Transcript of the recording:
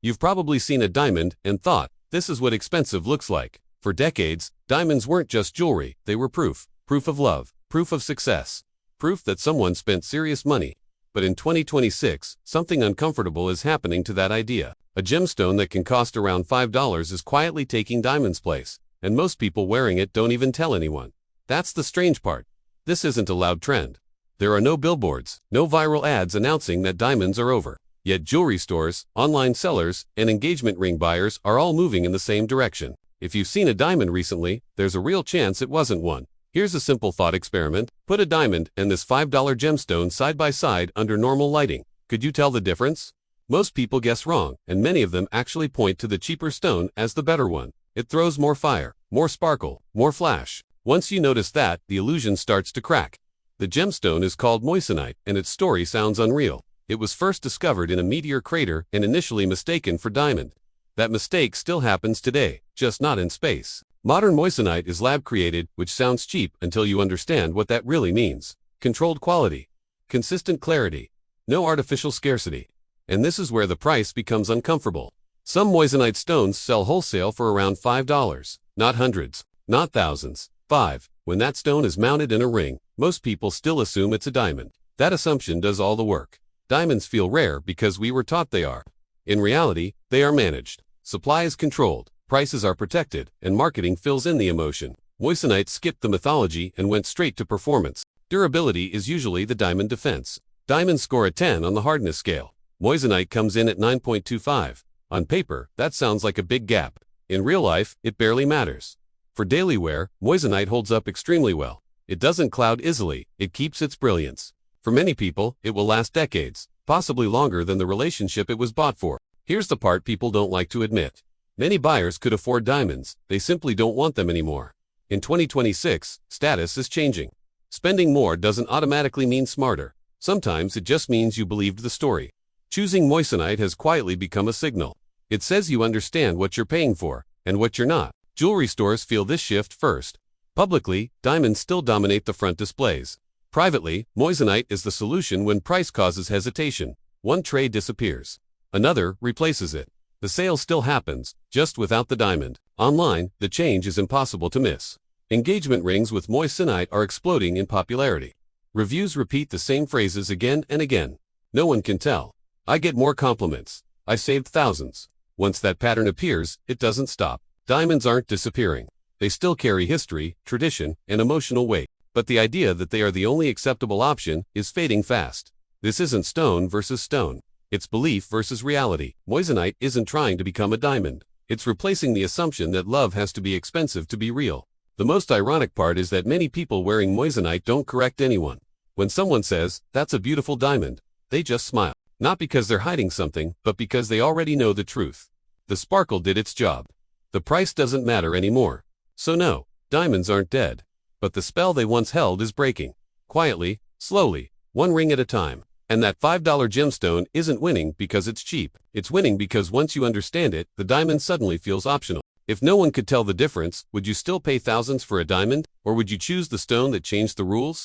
You've probably seen a diamond and thought, this is what expensive looks like. For decades, diamonds weren't just jewelry, they were proof. Proof of love, proof of success, proof that someone spent serious money. But in 2026, something uncomfortable is happening to that idea. A gemstone that can cost around $5 is quietly taking diamond's place, and most people wearing it don't even tell anyone. That's the strange part. This isn't a loud trend. There are no billboards, no viral ads announcing that diamonds are over. Yet jewelry stores, online sellers, and engagement ring buyers are all moving in the same direction. If you've seen a diamond recently, there's a real chance it wasn't one. Here's a simple thought experiment. Put a diamond and this $5 gemstone side by side under normal lighting. Could you tell the difference? Most people guess wrong, and many of them actually point to the cheaper stone as the better one. It throws more fire, more sparkle, more flash. Once you notice that, the illusion starts to crack. The gemstone is called Moissanite, and its story sounds unreal. It was first discovered in a meteor crater and initially mistaken for diamond. That mistake still happens today, just not in space. Modern Moissanite is lab-created, which sounds cheap until you understand what that really means. Controlled quality, consistent clarity, no artificial scarcity. And this is where the price becomes uncomfortable. Some Moissanite stones sell wholesale for around $5, not hundreds, not thousands. 5. When that stone is mounted in a ring, most people still assume it's a diamond. That assumption does all the work. Diamonds feel rare because we were taught they are. In reality, they are managed. Supply is controlled, prices are protected, and marketing fills in the emotion. Moissanite skipped the mythology and went straight to performance. Durability is usually the diamond defense. Diamonds score a 10 on the hardness scale. Moissanite comes in at 9.25. On paper, that sounds like a big gap. In real life, it barely matters. For daily wear, Moissanite holds up extremely well. It doesn't cloud easily, it keeps its brilliance. For many people, it will last decades, possibly longer than the relationship it was bought for. Here's the part people don't like to admit. Many buyers could afford diamonds, they simply don't want them anymore. In 2026, status is changing. Spending more doesn't automatically mean smarter. Sometimes it just means you believed the story. Choosing Moissanite has quietly become a signal. It says you understand what you're paying for, and what you're not. Jewelry stores feel this shift first. Publicly, diamonds still dominate the front displays. Privately, Moissanite is the solution when price causes hesitation. One tray disappears. Another replaces it. The sale still happens, just without the diamond. Online, the change is impossible to miss. Engagement rings with Moissanite are exploding in popularity. Reviews repeat the same phrases again and again. No one can tell. I get more compliments. I saved thousands. Once that pattern appears, it doesn't stop. Diamonds aren't disappearing. They still carry history, tradition, and emotional weight. But the idea that they are the only acceptable option is fading fast. This isn't stone versus stone. It's belief versus reality. Moissanite isn't trying to become a diamond. It's replacing the assumption that love has to be expensive to be real. The most ironic part is that many people wearing Moissanite don't correct anyone. When someone says, "That's a beautiful diamond," they just smile. Not because they're hiding something, but because they already know the truth. The sparkle did its job. The price doesn't matter anymore. So no, diamonds aren't dead. But the spell they once held is breaking. Quietly, slowly, one ring at a time. And that $5 gemstone isn't winning because it's cheap. It's winning because once you understand it, the diamond suddenly feels optional. If no one could tell the difference, would you still pay thousands for a diamond? Or would you choose the stone that changed the rules?